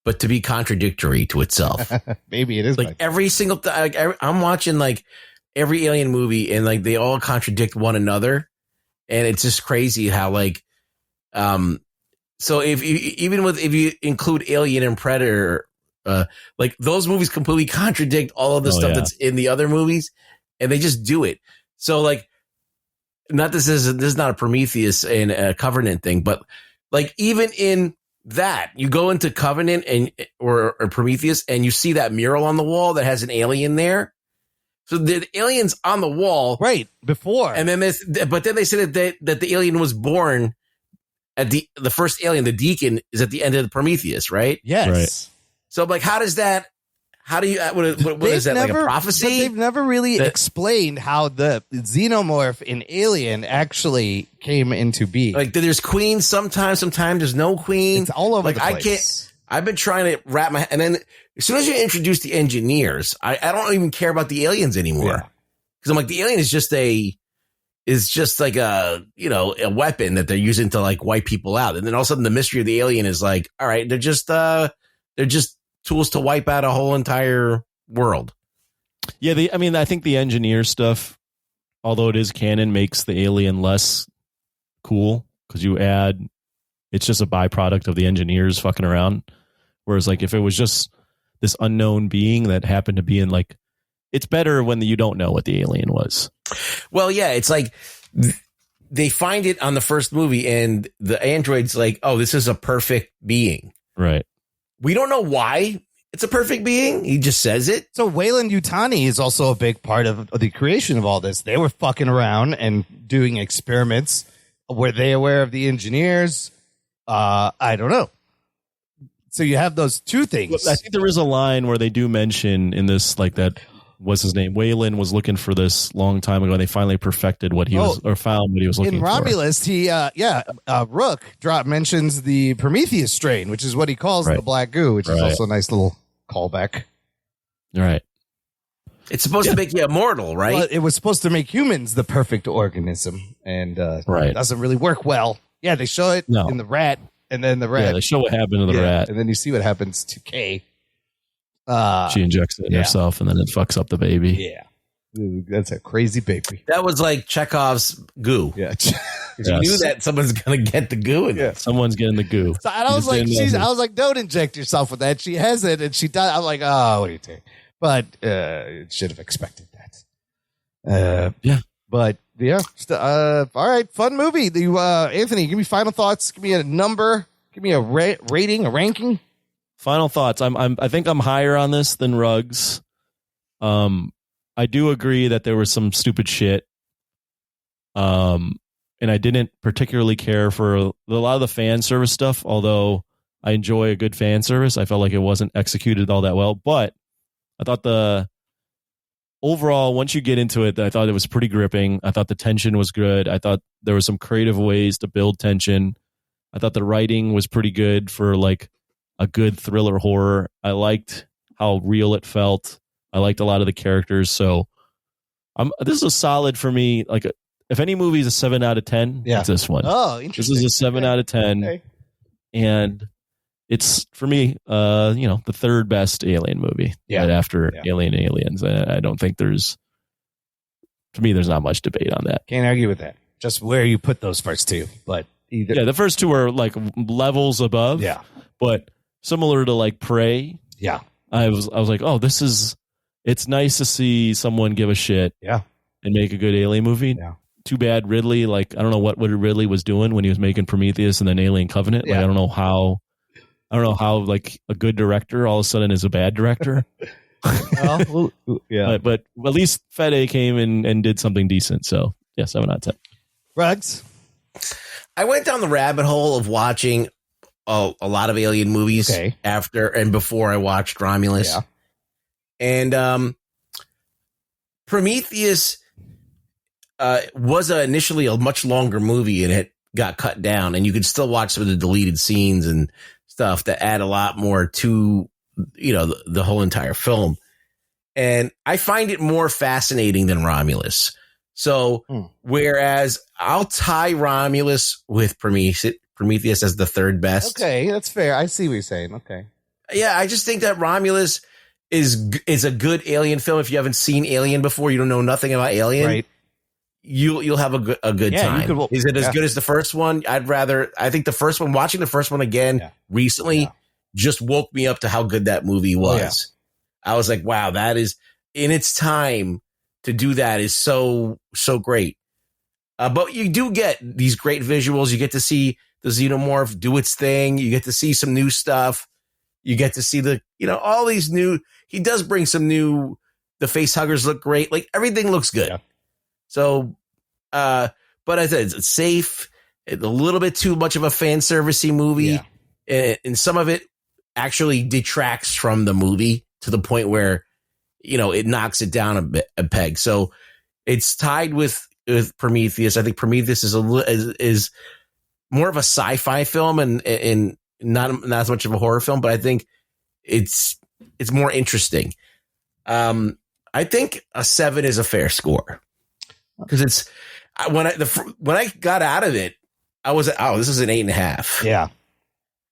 but to be contradictory to itself. Maybe it is. Like every single I'm watching like every Alien movie, and like they all contradict one another, and it's just crazy how like, so if you include Alien and Predator, like those movies completely contradict all of the stuff that's in the other movies, and they just do it. So like, this is not a Prometheus and a Covenant thing, but like even in that, you go into Covenant or Prometheus, and you see that mural on the wall that has an alien there. So the alien's on the wall right before, and then but then they said that the alien was born at the first alien, the Deacon, is at the end of the Prometheus, right? Yes. Right. So like, how do you, what is that, like a prophecy? But they've never really explained how the xenomorph in Alien actually came into being. Like there's queens sometimes there's no queen. It's all over like, the place. I've been trying to wrap my, and then as soon as you introduce the engineers, I don't even care about the aliens anymore. Because I'm like, the alien is just like a weapon that they're using to like wipe people out. And then all of a sudden the mystery of the alien is like, all right, they're just tools to wipe out a whole entire world. Yeah. I think the engineer stuff, although it is canon, makes the alien less cool, because it's just a byproduct of the engineers fucking around. Whereas like, if it was just this unknown being that happened to be in like, it's better when you don't know what the alien was. Well, yeah, it's like they find it on the first movie, and the android's like, oh, this is a perfect being. Right. We don't know why it's a perfect being. He just says it. So Weyland Yutani is also a big part of the creation of all this. They were fucking around and doing experiments. Were they aware of the engineers? I don't know. So you have those two things. I think there is a line where they do mention in this, like that, what's his name? Weyland was looking for this long time ago, and they finally perfected what he was, or found what he was looking for. In Romulus, Rook mentions the Prometheus strain, which is what he calls the black goo, which is also a nice little callback. Right. It's supposed to make you immortal, right? Well, it was supposed to make humans the perfect organism, and it doesn't really work well. Yeah, they show it in the rat, and then the rat. Yeah, they show what happened to the rat, and then you see what happens to Kay. She injects it in herself, and then it fucks up the baby. Yeah, that's a crazy baby. That was like Chekhov's goo. Yeah, you knew that someone's gonna get the goo, and someone's getting the goo. So I was like, I was like, don't inject yourself with that. She has it, and she does. I'm like, oh, what do you think? But should have expected that. But yeah. All right, fun movie. Anthony, give me final thoughts. Give me a number. Give me a rating, a ranking. Final thoughts. I think I'm higher on this than Ruggs. I do agree that there was some stupid shit. And I didn't particularly care for a lot of the fan service stuff, although I enjoy a good fan service. I felt like it wasn't executed all that well, but I thought overall, once you get into it, I thought it was pretty gripping. I thought the tension was good. I thought there were some creative ways to build tension. I thought the writing was pretty good for like a good thriller horror. I liked how real it felt. I liked a lot of the characters. So this is a solid for me. Like if any movie is a 7 out of 10, it's this one. Oh, interesting. This is a 7 out of 10. Okay. And it's for me, the third best Alien movie. Right after Alien and Aliens. I don't think there's not much debate on that. Can't argue with that. Just where you put those first two, but either. The first two are like levels above. Yeah, but similar to like Prey. Yeah, I was like, oh, it's nice to see someone give a shit. Yeah, and make a good Alien movie. Yeah. Too bad Ridley. Like I don't know what Ridley was doing when he was making Prometheus and then Alien Covenant. Yeah. Like I don't know how like a good director all of a sudden is a bad director. Yeah, but at least Fede came and did something decent. So yeah, 7 out of 10. Ruggs. I went down the rabbit hole of watching a lot of Alien movies after and before I watched Romulus. Yeah. And Prometheus was initially a much longer movie, and it got cut down, and you could still watch some of the deleted scenes and stuff that add a lot more to the whole entire film. And I find it more fascinating than Romulus. So whereas I'll tie Romulus with Prometheus as the third best. Okay, that's fair. I see what you're saying. Okay. Yeah, I just think that Romulus is a good Alien film. If you haven't seen Alien before, you don't know nothing about Alien. Right. You'll have a good time. Is it as good as the first one? I think the first one, watching the first one again recently just woke me up to how good that movie was. I was like, wow, that is in its time to do that is so great. But you do get these great visuals. You get to see the xenomorph do its thing. You get to see some new stuff. You get to see all these new, he does bring some new, the face huggers look great. Like everything looks good. Yeah. So, but I said it's safe. It's a little bit too much of a fan servicey movie. Yeah. And some of it actually detracts from the movie to the point where, it knocks it down a peg. So it's tied with Prometheus. I think Prometheus is more of a sci-fi film and not as much of a horror film, but I think it's more interesting. I think a 7 is a fair score because it's when I got out of it, I was this is an 8.5. Yeah.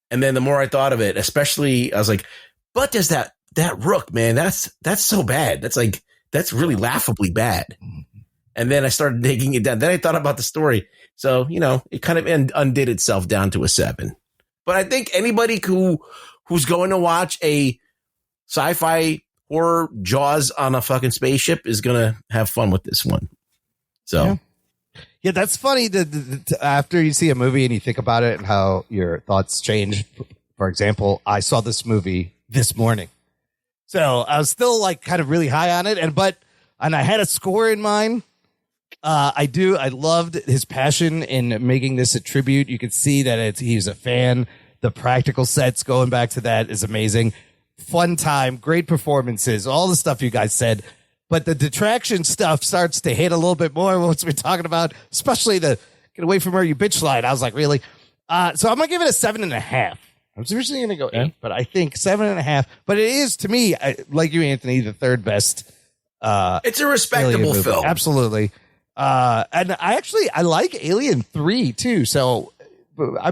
And then the more I thought of it, especially I was like, but there's that rook, man, that's so bad. That's really laughably bad. And then I started digging it down. Then I thought about the story. So, it kind of undid itself down to a 7. But I think anybody who's going to watch a sci-fi horror Jaws on a fucking spaceship is going to have fun with this one. So, yeah, that's funny. After you see a movie and you think about it and how your thoughts change. For example, I saw this movie this morning. So I was still like kind of really high on it. And I had a score in mind. I loved his passion in making this a tribute. You could see that he's a fan. The practical sets going back to that is amazing. Fun time, great performances, all the stuff you guys said. But the detraction stuff starts to hit a little bit more once we're talking about, especially the get away from her, you bitch line. I was like, really? So I'm going to give it a 7.5. I was originally going to go 8, but I think 7.5. But it is, to me, like you, Anthony, the third best It's a respectable film. Absolutely. And I like Alien 3 too. So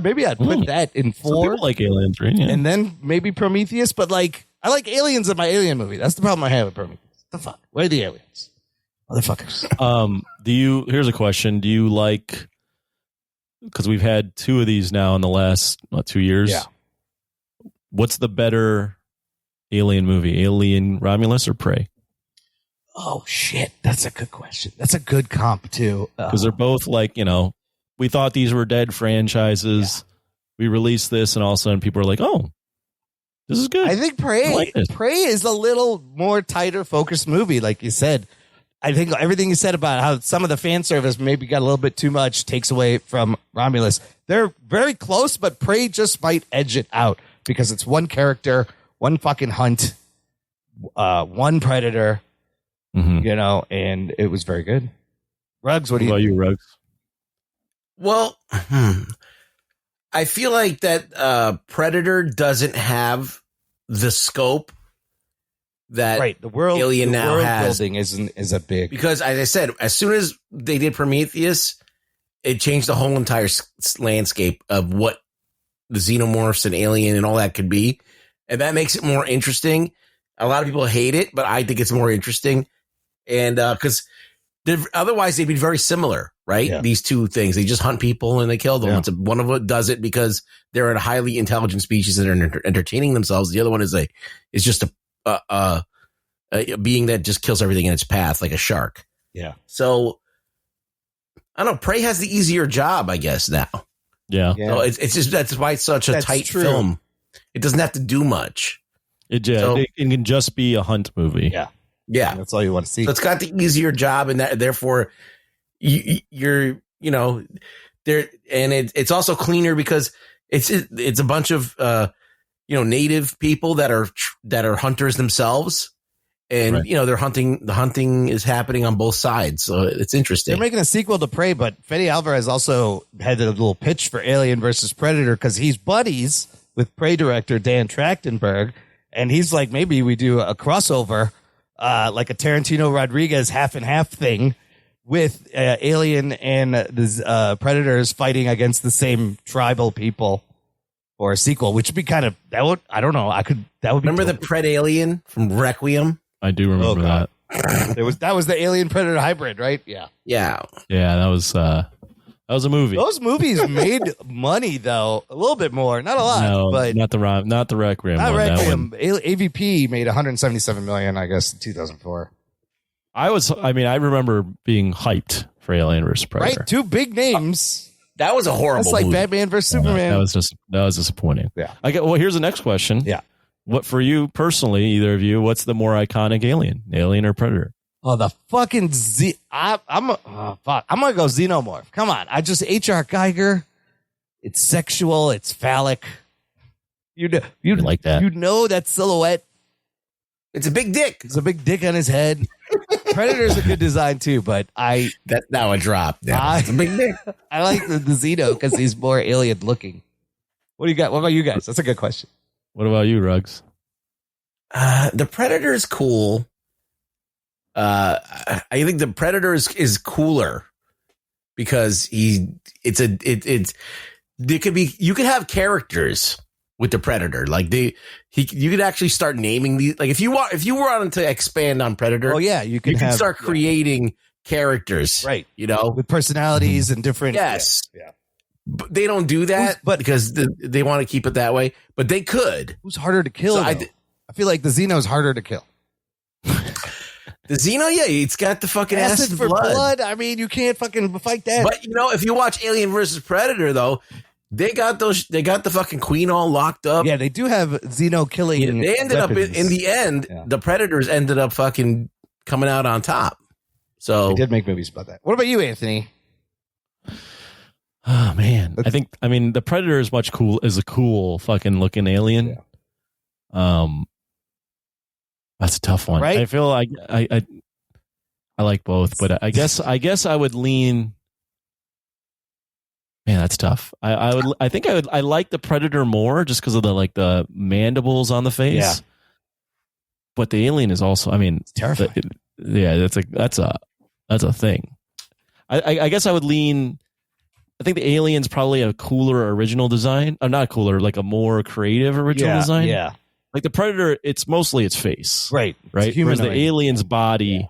maybe I'd put that in 4. Some people like Alien 3, yeah. And then maybe Prometheus. But like, I like aliens in my Alien movie. That's the problem I have with Prometheus. The fuck? Where are the aliens? Motherfuckers. Here's a question. Do you like, because we've had 2 of these now in the last 2 years. Yeah. What's the better Alien movie? Alien Romulus or Prey? Oh shit. That's a good question. That's a good comp too. Because they're both like, we thought these were dead franchises. Yeah. We released this and all of a sudden people are like, oh, this is good. I think Prey is a little more tighter focused movie. Like you said, I think everything you said about how some of the fan service maybe got a little bit too much takes away from Romulus. They're very close, but Prey just might edge it out because it's one character, one fucking hunt, one predator, and it was very good. Ruggs, what do you Ruggs? Well, I feel like that Predator doesn't have the scope that the world Alien now has. Building is a big, because as I said, as soon as they did Prometheus, it changed the whole entire landscape of what the xenomorphs and Alien and all that could be, and that makes it more interesting. A lot of people hate it, but I think it's more interesting, and because otherwise they'd be very similar, right? Yeah. These two things, they just hunt people and they kill them. Yeah. One of them does it because they're a highly intelligent species that are entertaining themselves. The other one is just a being that just kills everything in its path, like a shark. Yeah. So I don't know. Prey has the easier job, I guess, now. Yeah. So it's just, that's why it's such a tight film. It doesn't have to do much. It can just be a hunt movie. Yeah. Yeah. That's all you want to see. So it's got the easier job, and that therefore you're there, and it's also cleaner because it's a bunch of native people that are hunters themselves, and right. They're hunting. The hunting is happening on both sides, so it's interesting. They're making a sequel to Prey, but Fede Alvarez also had a little pitch for Alien versus Predator because he's buddies with Prey director Dan Trachtenberg, and he's like, maybe we do a crossover, like a Tarantino Rodriguez half and half thing, with Alien and the Predators fighting against the same tribal people, or a sequel, which would be kind of that would remember the Pred Alien from Requiem. I do remember that. that was the Alien Predator hybrid, right? Yeah. That was a movie. Those movies made money though, a little bit more, not a lot, but not the Requiem. Not one, Requiem. AVP made 177 million, I guess, in 2004. I remember being hyped for Alien vs. Predator. Right, 2 big names. That was a horrible. That's like movie. Batman versus Superman. That was disappointing. Yeah. Here's the next question. Yeah. What for you personally, either of you? What's the more iconic Alien or Predator? Oh, the fucking I'm gonna go Xenomorph. Come on, H.R. Geiger. It's sexual. It's phallic. You like that? You know that silhouette. It's a big dick. It's a big dick on his head. Predator's a good design too, but that's now a drop. It's a big dick. I like the Xeno because he's more alien looking. What do you got? What about you guys? That's a good question. What about you, Ruggs? The Predator is cool. I think the Predator is cooler because you could have characters with the Predator. Like you could actually start naming these. Like if you wanted to expand on Predator, oh yeah, you can start creating characters, right? With personalities and different. Yes, yeah. But they don't do that, because they want to keep it that way. But they could. Who's harder to kill? So I feel like the Xeno's harder to kill. The Xeno, yeah, it's got the fucking acid for blood. I mean, you can't fucking fight that. But if you watch Alien versus Predator, though, they got the fucking queen all locked up. Yeah, they do have Xeno killing. Yeah, they ended up in the end. Yeah. The Predators ended up fucking coming out on top. So they did make movies about that. What about you, Anthony? Oh man, the Predator is a cool fucking looking alien. Yeah. That's a tough one. Right? I feel like I like both, but I guess I would lean. Man, that's tough. I like the Predator more just because of the mandibles on the face. Yeah. But the alien is also, it's terrifying. Yeah, that's a thing. I guess I would lean. I think the Alien's probably a cooler original design. Not cooler, like a more creative original design. Yeah, like the Predator, it's mostly its face, right. Right. Whereas the Alien's body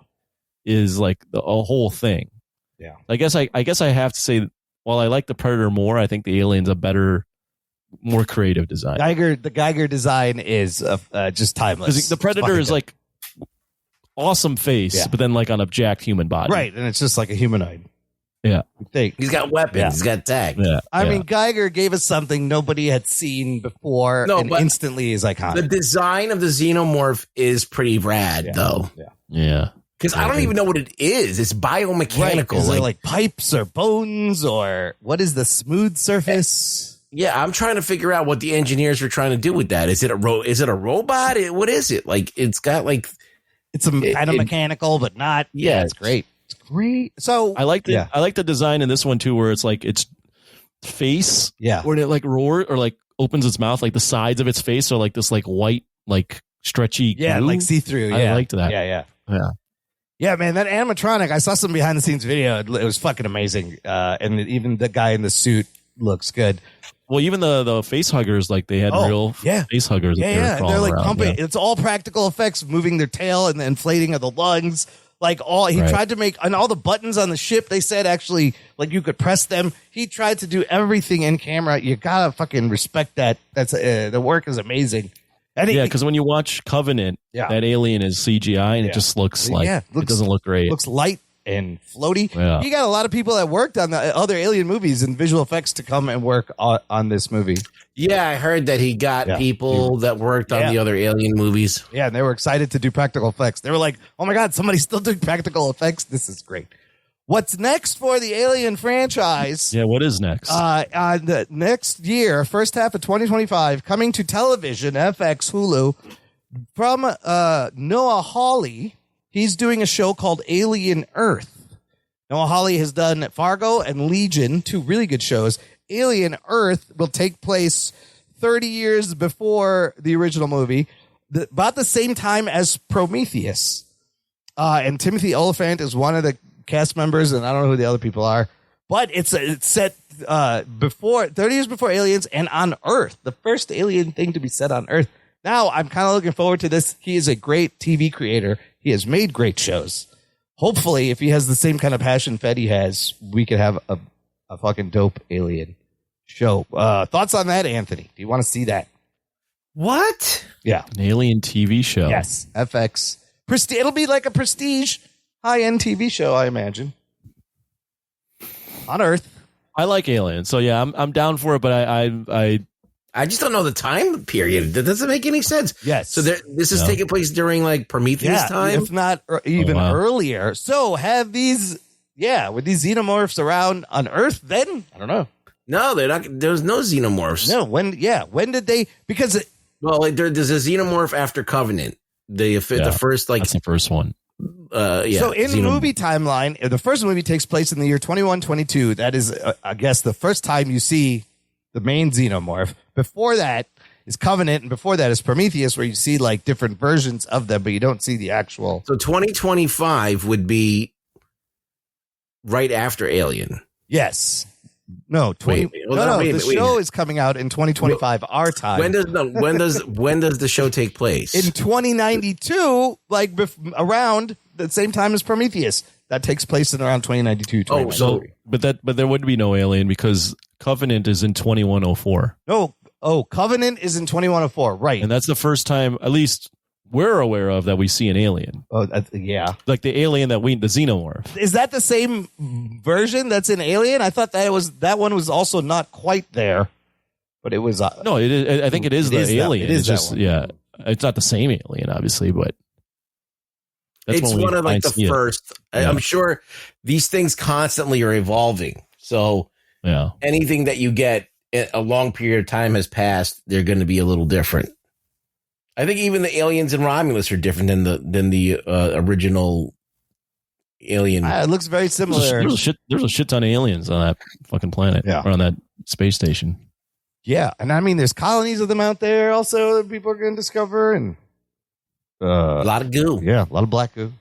is like a whole thing. Yeah. I guess I have to say, while I like the Predator more, I think the Alien's a better, more creative design. The Geiger design is just timeless. Because the Predator is like awesome face, but then like on a jacked human body. Right, and it's just like a humanoid. Yeah. He's got weapons. Yeah. He's got tag. Yeah. I mean, Geiger gave us something nobody had seen before and instantly is iconic. The design of the xenomorph is pretty rad, though. Yeah. Because I don't even know what it is. It's biomechanical. Right. Is it like pipes or bones or what is the smooth surface? Yeah, I'm trying to figure out what the engineers are trying to do with that. Is it a robot? What is it? Like, it's got like... It's kind of mechanical, but not. Yeah, it's great. It's great. So I like the design in this one too, where it's like its face, when it like roars or like opens its mouth, like the sides of its face are like this like white, like stretchy, glue. like see through. I liked that. Yeah, man, that animatronic. I saw some behind the scenes video. It was fucking amazing, and even the guy in the suit looks good. Well, even the face huggers, like they had real face huggers. Yeah, they're like around. pumping. It's all practical effects, moving their tail and the inflating of the lungs. Like he tried to make, and all the buttons on the ship, they said actually, like you could press them. He tried to do everything in camera. You gotta fucking respect that. That's the work is amazing. And because when you watch Covenant, that alien is CGI and it just looks like it doesn't look great. Looks light and floaty. Yeah. You got a lot of people that worked on the other Alien movies and visual effects to come and work on this movie. Yeah, I heard that he got people that worked on the other Alien movies. Yeah, and they were excited to do practical effects. They were like, oh my God, somebody's still doing practical effects. This is great. What's next for the Alien franchise? Yeah, what is next? The next year, first half of 2025, coming to television, FX, Hulu, from Noah Hawley. He's doing a show called Alien Earth. Noah Hawley has done Fargo and Legion, two really good shows. Alien Earth will take place 30 years before the original movie, about the same time as Prometheus. And Timothy Olyphant is one of the cast members, and I don't know who the other people are. But it's set 30 years before Aliens and on Earth, the first alien thing to be set on Earth. Now, I'm kind of looking forward to this. He is a great TV creator. He has made great shows. Hopefully, if he has the same kind of passion Fetty has, we could have a fucking dope alien show. Thoughts on that, Anthony? Do you want to see that? What? Yeah. An alien TV show. Yes. FX. It'll be like a prestige high-end TV show, I imagine. On Earth. I like Alien. So, yeah, I'm down for it, but I just don't know the time period. That doesn't make any sense. Yes. So this is taking place during like Prometheus time? If not even earlier. So have these, with these xenomorphs around on Earth then? I don't know. No, they're not. There's no xenomorphs. No, when did they? Because there's a xenomorph after Covenant. The first that's the first one. So in movie timeline, the first movie takes place in the year 2122. That is, I guess, the first time you see the main xenomorph. Before that is Covenant, and before that is Prometheus, where you see like different versions of them, but you don't see the actual. So 2025 would be right after Alien. Yes. No, the show is coming out in 2025, our time. When does the show take place? In 2092, like around the same time as Prometheus. That takes place in around 2092. But there would be no Alien because Covenant is in 2104. Covenant is in 2104, right? And that's the first time, at least we're aware of, that we see an alien. Oh, yeah. Like the alien the xenomorph. Is that the same version that's in Alien? I thought that one was also not quite there, but it was. No, it is. I think it is the alien. It's just it's not the same alien, obviously, but. It's one of like the first. I'm sure these things constantly are evolving. So anything that you get a long period of time has passed, they're going to be a little different. I think even the aliens in Romulus are different than the original Alien. It looks very similar. There's a shit ton of aliens on that fucking planet, or on that space station. Yeah, and I mean, there's colonies of them out there also that people are going to discover, and a lot of goo. Yeah, a lot of black goo.